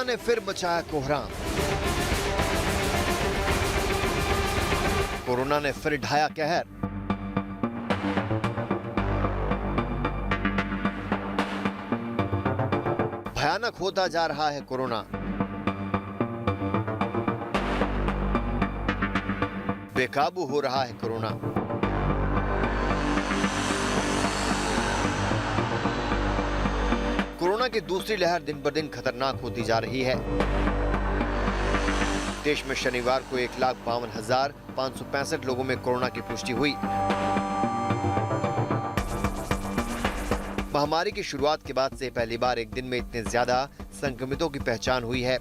ने फिर मचाया कोहराम। कोरोना ने फिर ढाया कहर। भयानक होता जा रहा है कोरोना। बेकाबू हो रहा है कोरोना। कोरोना की दूसरी लहर दिन ब दिन खतरनाक होती जा रही है। देश में शनिवार को 1,52,565 लोगों में कोरोना की पुष्टि हुई। महामारी की शुरुआत के बाद से पहली बार एक दिन में इतने ज्यादा संक्रमितों की पहचान हुई है।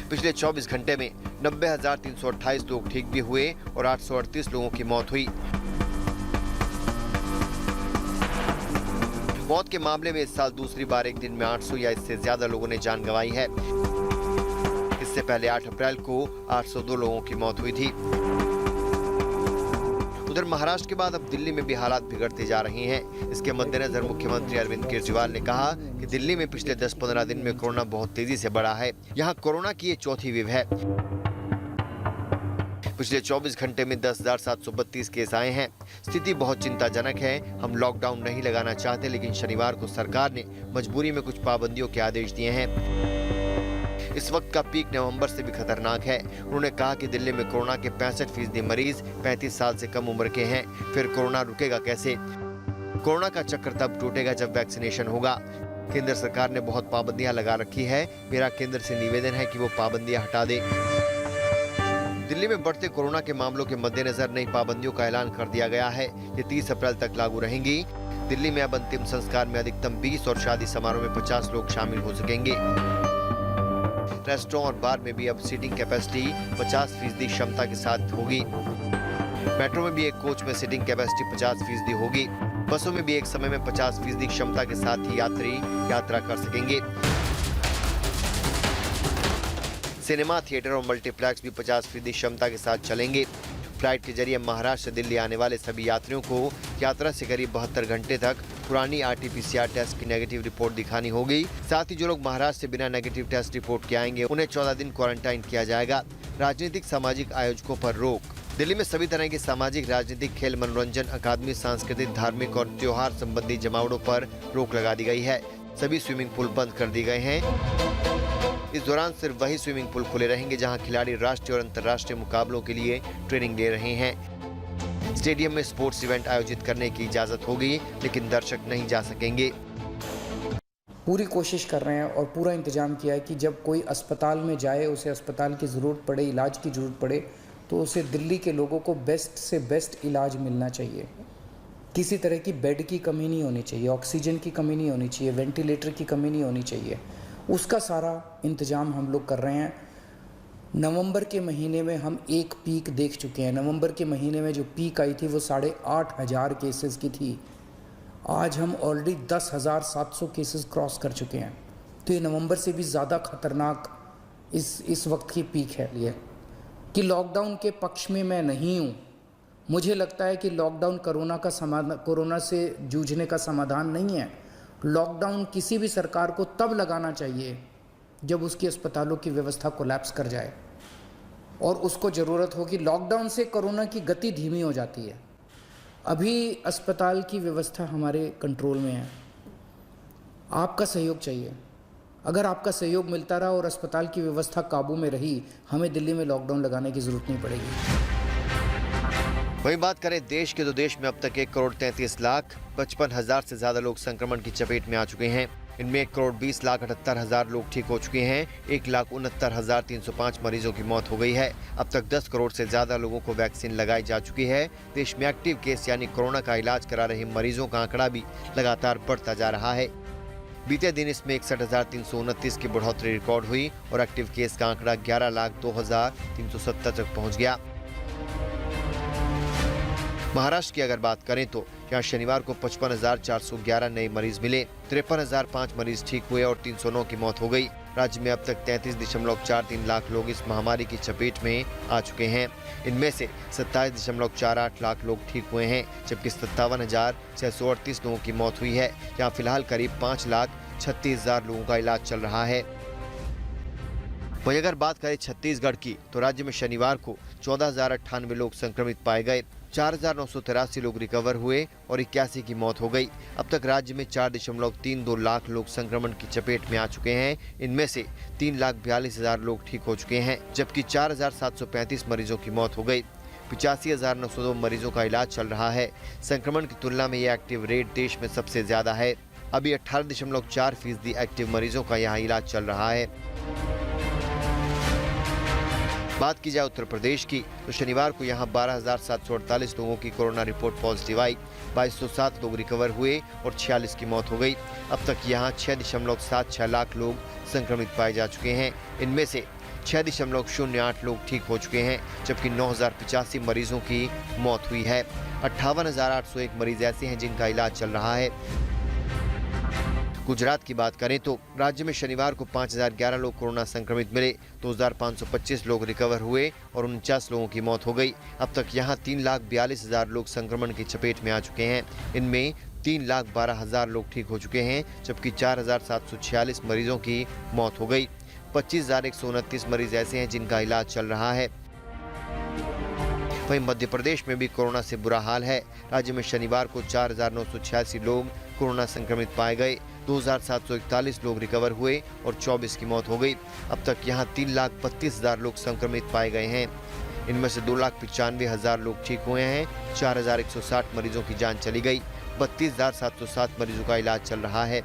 पिछले 24 घंटे में 90,328 लोग ठीक भी हुए और 838 लोगों की मौत हुई। मौत के मामले में इस साल दूसरी बार एक दिन में 800 या इससे ज्यादा लोगों ने जान गंवाई है। इससे पहले 8 अप्रैल को 802 लोगों की मौत हुई थी। उधर महाराष्ट्र के बाद अब दिल्ली में भी हालात बिगड़ते जा रहे हैं। इसके मद्देनजर मुख्यमंत्री अरविंद केजरीवाल ने कहा कि दिल्ली में पिछले 10-15 दिन में कोरोना बहुत तेजी से बढ़ा है। यहाँ कोरोना की ये चौथी वेव है। पिछले 24 घंटे में 10,732 केस आए हैं। स्थिति बहुत चिंताजनक है। हम लॉकडाउन नहीं लगाना चाहते, लेकिन शनिवार को सरकार ने मजबूरी में कुछ पाबंदियों के आदेश दिए हैं। इस वक्त का पीक नवंबर से भी खतरनाक है। उन्होंने कहा कि दिल्ली में कोरोना के 65% मरीज 35 साल से कम उम्र के हैं। फिर कोरोना रुकेगा कैसे? कोरोना का चक्कर तब टूटेगा जब वैक्सीनेशन होगा। केंद्र सरकार ने बहुत पाबंदियां लगा रखी है। मेरा केंद्र से निवेदन है कि वो पाबंदियां हटा दे। दिल्ली में बढ़ते कोरोना के मामलों के मद्देनजर नई पाबंदियों का ऐलान कर दिया गया है। ये 30 अप्रैल तक लागू रहेंगी। दिल्ली में अब अंतिम संस्कार में अधिकतम 20 और शादी समारोह में 50 लोग शामिल हो सकेंगे। रेस्टोरेंट और बार में भी अब सीटिंग कैपेसिटी 50% क्षमता के साथ होगी। मेट्रो में भी एक कोच में सीटिंग कैपेसिटी 50% होगी। बसों में भी एक समय में 50% क्षमता के साथ ही यात्री यात्रा कर सकेंगे। सिनेमा, थिएटर और मल्टीप्लेक्स भी 50% क्षमता के साथ चलेंगे। फ्लाइट के जरिए महाराष्ट्र से दिल्ली आने वाले सभी यात्रियों को यात्रा से करीब 72 घंटे तक पुरानी RT-PCR टेस्ट की नेगेटिव रिपोर्ट दिखानी होगी। साथ ही जो लोग महाराष्ट्र से बिना नेगेटिव टेस्ट रिपोर्ट के आएंगे उन्हें 14 दिन क्वारंटाइन किया जाएगा। राजनीतिक सामाजिक आयोजकों पर रोक। दिल्ली में सभी तरह के सामाजिक, राजनीतिक, खेल, मनोरंजन, अकादमी, सांस्कृतिक, धार्मिक और त्योहार संबंधी जमावड़ों पर रोक लगा दी गई है। सभी स्विमिंग पूल बंद कर दिए गए हैं। इस दौरान सिर्फ वही स्विमिंग पूल खुले रहेंगे जहां खिलाड़ी राष्ट्रीय और अंतर्राष्ट्रीय मुकाबलों के लिए ट्रेनिंग ले रहे हैं। स्टेडियम में स्पोर्ट्स इवेंट आयोजित करने की इजाजत होगी, लेकिन दर्शक नहीं जा सकेंगे। पूरी कोशिश कर रहे हैं और पूरा इंतजाम किया है कि जब कोई अस्पताल में जाए, उसे अस्पताल की ज़रूरत पड़े, इलाज की ज़रूरत पड़े, तो उसे दिल्ली के लोगों को बेस्ट से बेस्ट इलाज मिलना चाहिए। किसी तरह की बेड की कमी नहीं होनी चाहिए, ऑक्सीजन की कमी नहीं होनी चाहिए, वेंटिलेटर की कमी नहीं होनी चाहिए। उसका सारा इंतज़ाम हम लोग कर रहे हैं। नवंबर के महीने में हम एक पीक देख चुके हैं। नवंबर के महीने में जो पीक आई थी वो 8,500 केसेस की थी। आज हम ऑलरेडी 10,700 केसेस क्रॉस कर चुके हैं। तो ये नवंबर से भी ज़्यादा खतरनाक इस वक्त की पीक है। लिए कि लॉकडाउन के पक्ष में मैं नहीं हूँ। मुझे लगता है कि लॉकडाउन कोरोना से जूझने का समाधान नहीं है। लॉकडाउन किसी भी सरकार को तब लगाना चाहिए जब उसकी अस्पतालों की व्यवस्था कोलैप्स कर जाए और उसको ज़रूरत हो कि लॉकडाउन से कोरोना की गति धीमी हो जाती है। अभी अस्पताल की व्यवस्था हमारे कंट्रोल में है। आपका सहयोग चाहिए। अगर आपका सहयोग मिलता रहा और अस्पताल की व्यवस्था काबू में रही, हमें दिल्ली में लॉकडाउन लगाने की ज़रूरत नहीं पड़ेगी। वहीं बात करें देश के, तो देश में अब तक 1,33,55,000 से ज्यादा लोग संक्रमण की चपेट में आ चुके हैं। इनमें 1,20,78,000 लोग ठीक हो चुके हैं। 1,69,305 मरीजों की मौत हो गई है। अब तक 10 करोड़ से ज्यादा लोगों को वैक्सीन लगाई जा चुकी है। देश में एक्टिव केस यानी कोरोना का इलाज करा रहे मरीजों का आंकड़ा भी लगातार बढ़ता जा रहा है। बीते दिन इसमें 61,329 की बढ़ोतरी रिकॉर्ड हुई और एक्टिव केस का आंकड़ा 11,02,370 तक पहुंच गया। महाराष्ट्र की अगर बात करें तो यहाँ शनिवार को 55,411 नए मरीज मिले, 53,005 मरीज ठीक हुए और 309 की मौत हो गई। राज्य में अब तक 33.43 लाख लोग इस महामारी की चपेट में आ चुके हैं। इनमें से 27.48 लाख लोग ठीक हुए हैं, जबकि 57,638 लोगों की मौत हुई है। यहाँ फिलहाल करीब 36,000 लोगों का इलाज चल रहा है। वहीं अगर बात करें छत्तीसगढ़ की, तो राज्य में शनिवार को 14,098 लोग संक्रमित पाए गए, 4,983 लोग रिकवर हुए और 81 की मौत हो गई। अब तक राज्य में 4.32 लाख लोग संक्रमण की चपेट में आ चुके हैं। इनमें से 3,42,000 लोग ठीक हो चुके हैं, जबकि 4,735 मरीजों की मौत हो गई। 85,902 मरीजों का इलाज चल रहा है। संक्रमण की तुलना में ये एक्टिव रेट देश में सबसे ज्यादा है। अभी 18.4% एक्टिव मरीजों का यहाँ इलाज चल रहा है। बात की जाए उत्तर प्रदेश की, तो शनिवार को यहां 12,748 लोगों की कोरोना रिपोर्ट पॉजिटिव आई, 2207 लोग रिकवर हुए और 46 की मौत हो गई। अब तक यहां 6.76 लाख लोग संक्रमित पाए जा चुके हैं। इनमें से 6.08 लोग ठीक हो चुके हैं, जबकि 9,085 मरीजों की मौत हुई है। 58,801 मरीज ऐसे हैं जिनका इलाज चल रहा है। गुजरात की बात करें तो राज्य में शनिवार को 5,011 लोग कोरोना संक्रमित मिले, 2,525 लोग रिकवर हुए और 49 लोगों की मौत हो गई। अब तक यहां 3,42,000 लोग संक्रमण की चपेट में आ चुके हैं। इनमें 3,12,000 लोग ठीक हो चुके हैं, जबकि 4,746 मरीजों की मौत हो गई। 25,129 मरीज ऐसे हैं जिनका इलाज चल रहा है। वहीं मध्य प्रदेश में भी कोरोना से बुरा हाल है। राज्य में शनिवार को 4,986 लोग कोरोना संक्रमित पाए गए, 2,741 लोग रिकवर हुए और 24 की मौत हो गई। अब तक यहां 3,32,000 लोग संक्रमित पाए गए हैं। इनमें से 2,95,000 लोग ठीक हुए हैं, 4,160 मरीजों की जान चली गई, 32,707 मरीजों का इलाज चल रहा है।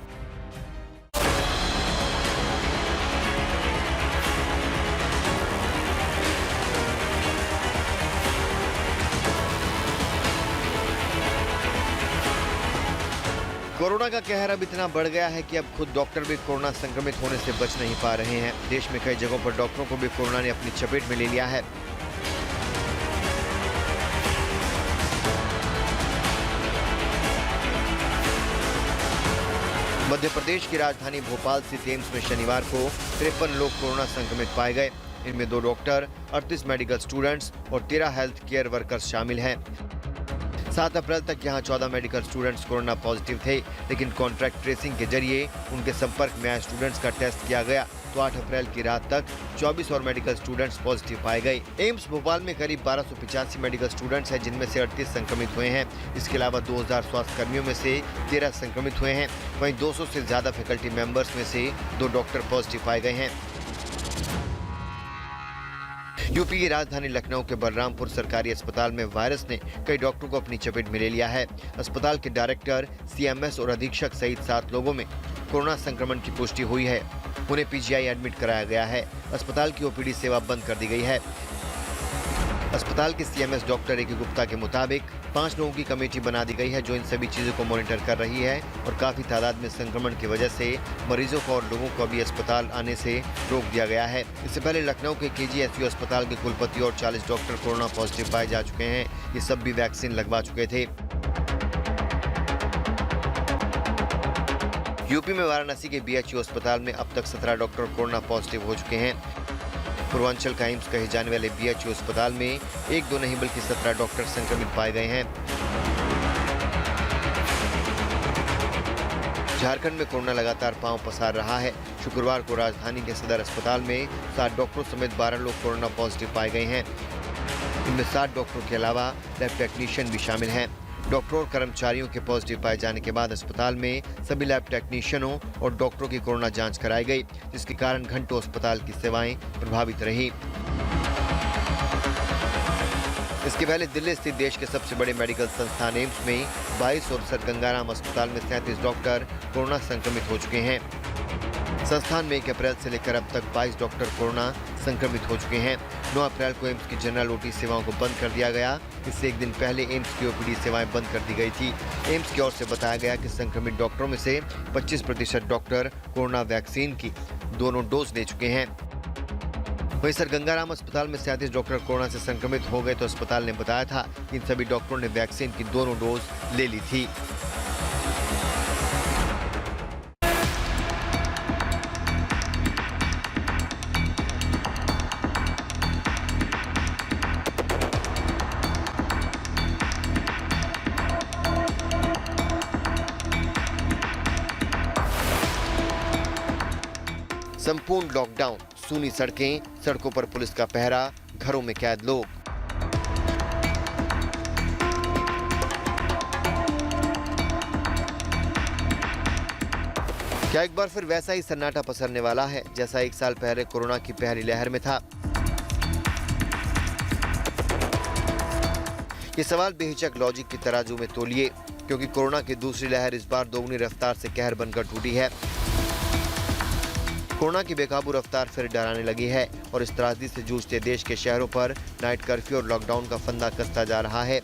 कोरोना का कहर अब इतना बढ़ गया है कि अब खुद डॉक्टर भी कोरोना संक्रमित होने से बच नहीं पा रहे हैं। देश में कई जगहों पर डॉक्टरों को भी कोरोना ने अपनी चपेट में ले लिया है। मध्य प्रदेश की राजधानी भोपाल स्थित एम्स में शनिवार को 53 लोग कोरोना संक्रमित पाए गए। इनमें 2 डॉक्टर, 38 मेडिकल स्टूडेंट्स और 13 हेल्थ केयर वर्कर्स शामिल हैं। 7 अप्रैल तक यहां 14 मेडिकल स्टूडेंट्स कोरोना पॉजिटिव थे, लेकिन कॉन्ट्रैक्ट ट्रेसिंग के जरिए उनके संपर्क में आए स्टूडेंट्स का टेस्ट किया गया तो 8 अप्रैल की रात तक 24 और मेडिकल स्टूडेंट्स पॉजिटिव पाए गए। एम्स भोपाल में करीब 1285 मेडिकल स्टूडेंट्स हैं, जिनमें से 38 संक्रमित हुए हैं। इसके अलावा 2000 स्वास्थ्य कर्मियों में से 13 संक्रमित हुए हैं। वहीं 200 से ज्यादा फैकल्टी मेंबर्स में से 2 डॉक्टर पॉजिटिव पाए गए हैं। यूपी की राजधानी लखनऊ के बलरामपुर सरकारी अस्पताल में वायरस ने कई डॉक्टरों को अपनी चपेट में ले लिया है। अस्पताल के डायरेक्टर, सीएमएस और अधीक्षक सहित 7 लोगों में कोरोना संक्रमण की पुष्टि हुई है। उन्हें पीजीआई एडमिट कराया गया है। अस्पताल की ओपीडी सेवा बंद कर दी गई है। अस्पताल के सीएमएस डॉक्टर ए.के. गुप्ता के मुताबिक 5 लोगों की कमेटी बना दी गई है, जो इन सभी चीजों को मॉनिटर कर रही है और काफी तादाद में संक्रमण की वजह से मरीजों को और लोगों को अभी अस्पताल आने से रोक दिया गया है। इससे पहले लखनऊ के केजीएसयू अस्पताल के कुलपति और 40 डॉक्टर कोरोना पॉजिटिव पाए जा चुके हैं। ये सब भी वैक्सीन लगवा चुके थे। यूपी में वाराणसी के बीएचयू अस्पताल में अब तक 17 डॉक्टर कोरोना पॉजिटिव हो चुके हैं। पूर्वांचल का एम्स कहे जाने वाले बीएचयू अस्पताल में 1-2 नहीं बल्कि 17 डॉक्टर संक्रमित पाए गए हैं। झारखंड में कोरोना लगातार पांव पसार रहा है। शुक्रवार को राजधानी के सदर अस्पताल में 7 डॉक्टरों समेत 12 लोग कोरोना पॉजिटिव पाए गए हैं। इनमें 7 डॉक्टरों के अलावा लैब टेक्नीशियन भी शामिल हैं। डॉक्टरों और कर्मचारियों के पॉजिटिव पाए जाने के बाद अस्पताल में सभी लैब टेक्नीशियनों और डॉक्टरों की कोरोना जांच कराई गई, जिसके कारण घंटों अस्पताल की सेवाएं प्रभावित रही। इसके पहले दिल्ली स्थित देश के सबसे बड़े मेडिकल संस्थान एम्स में 22 और सर गंगाराम अस्पताल में 37 डॉक्टर कोरोना संक्रमित हो चुके हैं। संस्थान में 1 अप्रैल से लेकर अब तक 22 डॉक्टर कोरोना संक्रमित हो चुके हैं। 9 अप्रैल को एम्स की जनरल ओटी सेवाओं को बंद कर दिया गया। इससे एक दिन पहले एम्स की ओपीडी सेवाएं बंद कर दी गई थी। एम्स की ओर से बताया गया कि संक्रमित डॉक्टरों में से 25% डॉक्टर कोरोना वैक्सीन की दोनों डोज ले चुके हैं। वहीं सर गंगाराम अस्पताल में 37 डॉक्टर कोरोना से संक्रमित हो गए तो अस्पताल ने बताया था कि इन सभी डॉक्टरों ने वैक्सीन की दोनों डोज ले ली थी। संपूर्ण लॉकडाउन, सूनी सड़कें, सड़कों पर पुलिस का पहरा, घरों में कैद लोग। क्या एक बार फिर वैसा ही सन्नाटा पसरने वाला है जैसा 1 साल पहले कोरोना की पहली लहर में था? ये सवाल बेहिचक लॉजिक की तराजू में तोलिए, क्योंकि कोरोना की दूसरी लहर इस बार दोगुनी रफ्तार से कहर बनकर टूटी है। कोरोना की बेकाबू रफ्तार फिर डराने लगी है और इस त्रासदी से जूझते देश के शहरों पर नाइट कर्फ्यू और लॉकडाउन का फंदा कसता जा रहा है।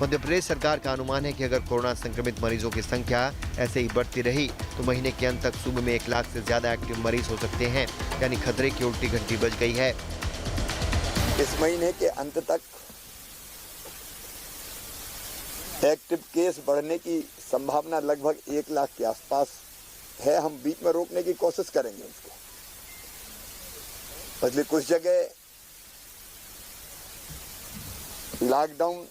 मध्य प्रदेश सरकार का अनुमान है कि अगर कोरोना संक्रमित मरीजों की संख्या ऐसे ही बढ़ती रही तो महीने के अंत तक सूबे में 1 लाख से ज्यादा एक्टिव मरीज हो सकते हैं, यानी खतरे की उल्टी घंटी बज गई है। इस महीने के अंत तक एक्टिव केस बढ़ने की संभावना लगभग 1 लाख के आसपास है। हम बीच में रोकने की कोशिश करेंगे उसको। इसलिए कुछ जगह लॉकडाउन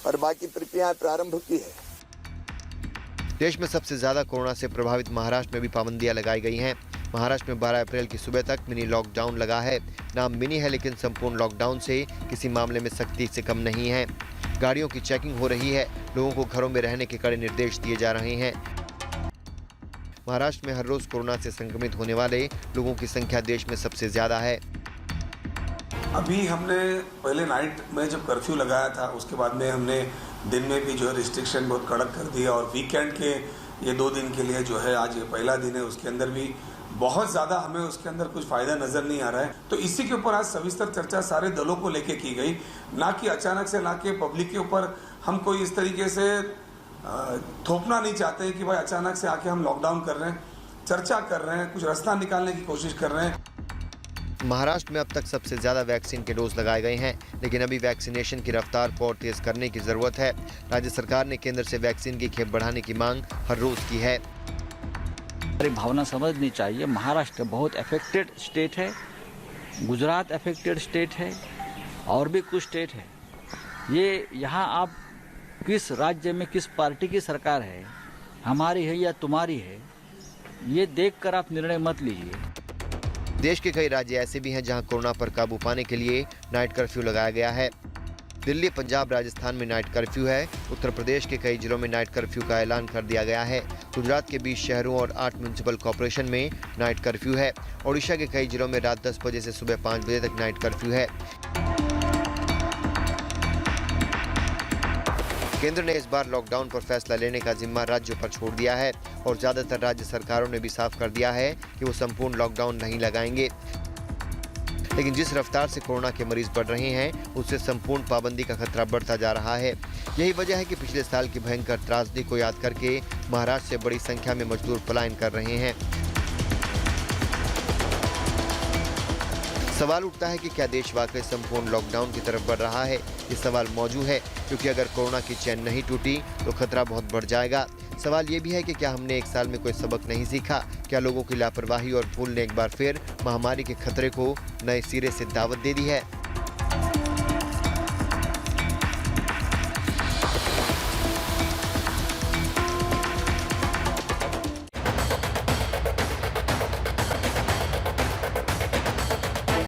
और बाकी प्रक्रियाएं प्रारंभ की है। देश में सबसे ज्यादा कोरोना से प्रभावित महाराष्ट्र में भी पाबंदियां लगाई गई हैं। महाराष्ट्र में 12 अप्रैल की सुबह तक मिनी लॉकडाउन लगा है। नाम मिनी है, लेकिन संपूर्ण लॉकडाउन से किसी मामले में सख्ती से कम नहीं है। गाड़ियों की चेकिंग हो रही है, लोगों को घरों में रहने के कड़े निर्देश दिए जा रहे हैं। महाराष्ट्र में हर रोज कोरोना से संक्रमित होने वाले लोगों की संख्या देश में सबसे ज्यादा है। अभी हमने पहले नाइट में जब कर्फ्यू लगाया था, उसके बाद में हमने दिन में भी जो है रिस्ट्रिक्शन बहुत कड़क कर दिया, और वीकेंड के ये 2 दिन के लिए जो है आज ये पहला दिन है, उसके अंदर भी बहुत ज़्यादा हमें उसके अंदर कुछ फ़ायदा नज़र नहीं आ रहा है। तो इसी के ऊपर आज सविस्तर चर्चा सारे दलों को लेके की गई, ना कि अचानक से, ना कि पब्लिक के ऊपर हम कोई इस तरीके से थोपना नहीं चाहते हैं कि भाई अचानक से आके हम लॉकडाउन कर रहे हैं। चर्चा कर रहे हैं, कुछ रास्ता निकालने की कोशिश कर रहे हैं। महाराष्ट्र में अब तक सबसे ज्यादा वैक्सीन के डोज लगाए गए हैं, लेकिन अभी वैक्सीनेशन की रफ्तार को और तेज करने की जरूरत है। राज्य सरकार ने केंद्र से वैक्सीन की खेप बढ़ाने की मांग हर रोज की है। हमारी भावना समझनी चाहिए। महाराष्ट्र बहुत अफेक्टेड स्टेट है, गुजरात अफेक्टेड स्टेट है, और भी कुछ स्टेट है। ये यहाँ आप किस राज्य में किस पार्टी की सरकार है, हमारी है या तुम्हारी है, ये देखकर आप निर्णय मत लीजिए। देश के कई राज्य ऐसे भी हैं जहां कोरोना पर काबू पाने के लिए नाइट कर्फ्यू लगाया गया है। दिल्ली, पंजाब, राजस्थान में नाइट कर्फ्यू है। उत्तर प्रदेश के कई जिलों में नाइट कर्फ्यू का ऐलान कर दिया गया है। गुजरात के 20 शहरों और 8 म्युनिसिपल कॉर्पोरेशन में नाइट कर्फ्यू है। ओडिशा के कई जिलों में रात 10 बजे से सुबह 5 बजे तक नाइट कर्फ्यू है। केंद्र ने इस बार लॉकडाउन पर फैसला लेने का जिम्मा राज्यों पर छोड़ दिया है और ज्यादातर राज्य सरकारों ने भी साफ कर दिया है कि वो संपूर्ण लॉकडाउन नहीं लगाएंगे। लेकिन जिस रफ्तार से कोरोना के मरीज बढ़ रहे हैं, उससे संपूर्ण पाबंदी का खतरा बढ़ता जा रहा है। यही वजह है कि पिछले साल की भयंकर त्रासदी को याद करके महाराष्ट्र से बड़ी संख्या में मजदूर पलायन कर रहे हैं। सवाल उठता है कि क्या देश वाकई संपूर्ण लॉकडाउन की तरफ बढ़ रहा है? ये सवाल मौजूद है, क्योंकि अगर कोरोना की चेन नहीं टूटी तो खतरा बहुत बढ़ जाएगा। सवाल ये भी है कि क्या हमने 1 साल में कोई सबक नहीं सीखा? क्या लोगों की लापरवाही और भूल ने एक बार फिर महामारी के खतरे को नए सिरे से दावत दे दी है?